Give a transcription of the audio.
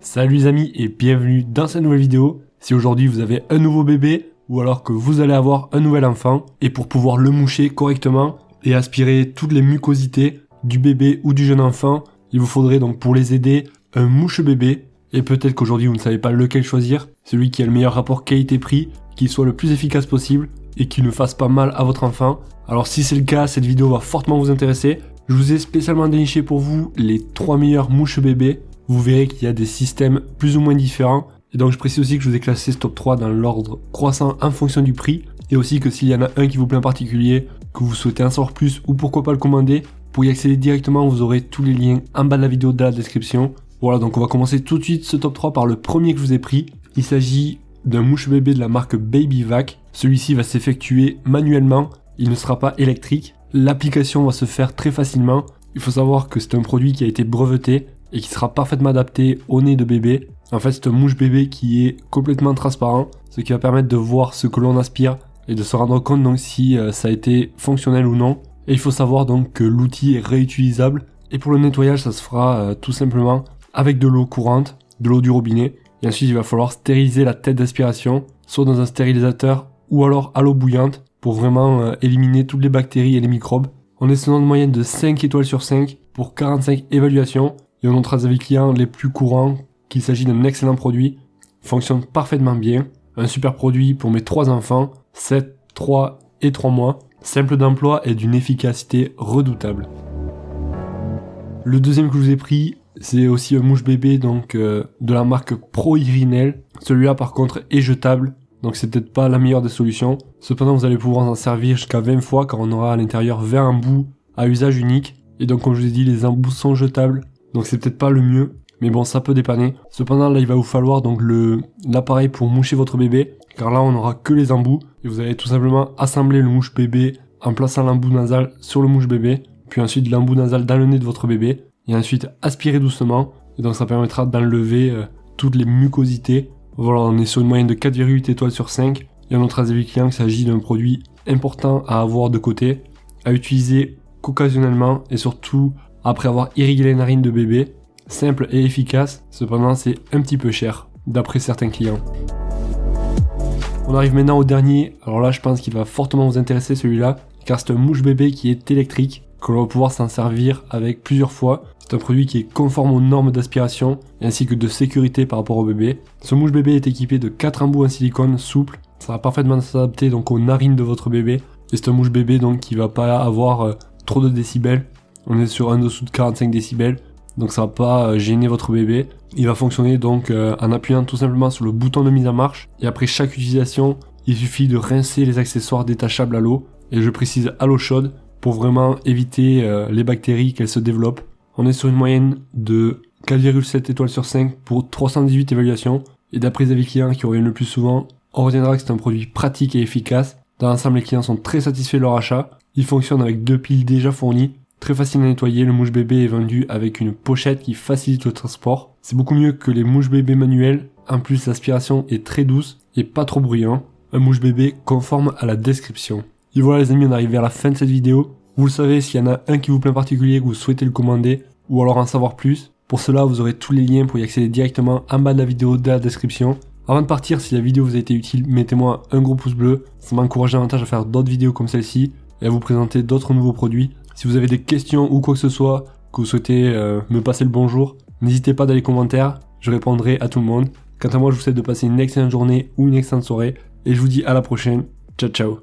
Salut les amis et bienvenue dans cette nouvelle vidéo. Si aujourd'hui vous avez un nouveau bébé ou alors que vous allez avoir un nouvel enfant et pour pouvoir le moucher correctement et aspirer toutes les mucosités du bébé ou du jeune enfant, il vous faudrait donc pour les aider un mouche-bébé. Et peut-être qu'aujourd'hui vous ne savez pas lequel choisir, celui qui a le meilleur rapport qualité-prix, qui soit le plus efficace possible et qui ne fasse pas mal à votre enfant. Alors si c'est le cas, cette vidéo va fortement vous intéresser. Je vous ai spécialement déniché pour vous les 3 meilleurs mouches-bébés. Vous verrez qu'il y a des systèmes plus ou moins différents. Et donc je précise aussi que je vous ai classé ce top 3 dans l'ordre croissant en fonction du prix. Et aussi que s'il y en a un qui vous plaît en particulier, que vous souhaitez en savoir plus ou pourquoi pas le commander, pour y accéder directement, vous aurez tous les liens en bas de la vidéo dans la description. Voilà, donc on va commencer tout de suite ce top 3 par le premier que je vous ai pris. Il s'agit d'un mouche-bébé de la marque Babyvac. Celui-ci va s'effectuer manuellement, il ne sera pas électrique. L'application va se faire très facilement. Il faut savoir que c'est un produit qui a été breveté et qui sera parfaitement adapté au nez de bébé. En fait, c'est un mouche-bébé qui est complètement transparent, ce qui va permettre de voir ce que l'on aspire et de se rendre compte donc si ça a été fonctionnel ou non. Et il faut savoir donc que l'outil est réutilisable. Et pour le nettoyage, ça se fera tout simplement avec de l'eau courante, de l'eau du robinet. Et ensuite, il va falloir stériliser la tête d'aspiration, soit dans un stérilisateur ou alors à l'eau bouillante, pour vraiment éliminer toutes les bactéries et les microbes. On est sur une moyenne de 5 étoiles sur 5 pour 45 évaluations. Et on notera des avis clients les plus courants qu'il s'agit d'un excellent produit, fonctionne parfaitement bien, un super produit pour mes 3 enfants, 7, 3 et 3 mois, simple d'emploi et d'une efficacité redoutable. Le deuxième que je vous ai pris, c'est aussi un mouche-bébé donc de la marque ProIrinel. Celui-là par contre est jetable, donc c'est peut-être pas la meilleure des solutions. Cependant vous allez pouvoir en servir jusqu'à 20 fois car on aura à l'intérieur 20 embouts à usage unique. Et donc comme je vous ai dit, les embouts sont jetables. Donc c'est peut-être pas le mieux, mais bon ça peut dépanner. Cependant là il va vous falloir donc l'appareil pour moucher votre bébé, car là on n'aura que les embouts, et vous allez tout simplement assembler le mouche bébé en plaçant l'embout nasal sur le mouche bébé, puis ensuite l'embout nasal dans le nez de votre bébé, et ensuite aspirer doucement, et donc ça permettra d'enlever toutes les mucosités. Voilà, on est sur une moyenne de 4,8 étoiles sur 5, et on notera des avis clients qu'il s'agit d'un produit important à avoir de côté, à utiliser qu'occasionnellement, et surtout après avoir irrigué les narines de bébé. Simple et efficace, cependant c'est un petit peu cher, d'après certains clients. On arrive maintenant au dernier, alors là je pense qu'il va fortement vous intéresser celui-là, car c'est un mouche-bébé qui est électrique, que l'on va pouvoir s'en servir avec plusieurs fois. C'est un produit qui est conforme aux normes d'aspiration, ainsi que de sécurité par rapport au bébé. Ce mouche-bébé est équipé de 4 embouts en silicone souple, ça va parfaitement s'adapter donc aux narines de votre bébé, et c'est un mouche-bébé donc qui va pas avoir trop de décibels. On est sur un dessous de 45 décibels, donc ça va pas gêner votre bébé. Il va fonctionner donc en appuyant tout simplement sur le bouton de mise en marche. Et après chaque utilisation, il suffit de rincer les accessoires détachables à l'eau. Et je précise à l'eau chaude pour vraiment éviter les bactéries qu'elles se développent. On est sur une moyenne de 4,7 étoiles sur 5 pour 318 évaluations. Et d'après les avis clients qui reviennent le plus souvent, on retiendra que c'est un produit pratique et efficace. Dans l'ensemble, les clients sont très satisfaits de leur achat. Il fonctionne avec 2 piles déjà fournies. Très facile à nettoyer, le mouche-bébé est vendu avec une pochette qui facilite le transport. C'est beaucoup mieux que les mouches-bébés manuels. En plus, l'aspiration est très douce et pas trop bruyant. Un mouche-bébé conforme à la description. Et voilà les amis, on arrive vers la fin de cette vidéo. Vous le savez, s'il y en a un qui vous plaît en particulier, que vous souhaitez le commander, ou alors en savoir plus, pour cela vous aurez tous les liens pour y accéder directement en bas de la vidéo dans la description. Avant de partir, si la vidéo vous a été utile, mettez-moi un gros pouce bleu. Ça m'encourage davantage à faire d'autres vidéos comme celle-ci et à vous présenter d'autres nouveaux produits. Si vous avez des questions ou quoi que ce soit, que vous souhaitez me passer le bonjour, n'hésitez pas dans les commentaires, je répondrai à tout le monde. Quant à moi, je vous souhaite de passer une excellente journée ou une excellente soirée, et je vous dis à la prochaine. Ciao ciao.